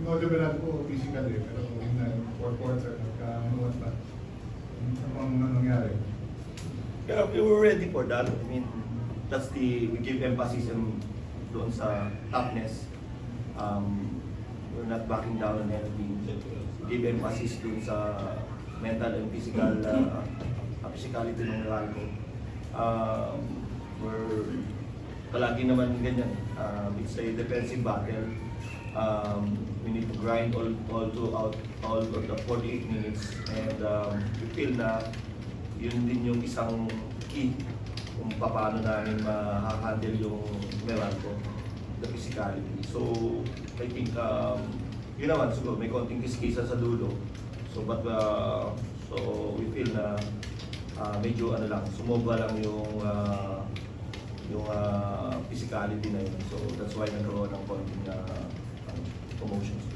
knowledge natin po physically, pero in the fourth quarter, nagka-anuan pa. Ano pang nangyari? Yeah, we were ready for that. I mean, we give emphasis doon sa toughness. We're not backing down on anything. We give emphasis doon sa mental and physical physicality ng Meralco. We're palagi naman ganyan. It's a defensive battle. We need to grind all of the 48 minutes, and we feel na yun din yung isang key kung paano namin ma-handle yung Meralco, the physicality. So, I think, yun naman, siguro may konting kiskisa sa dulo. So, so we feel na medyo sumobra lang yung physicality na yun. So, that's why nagkaroon ng konting commotions.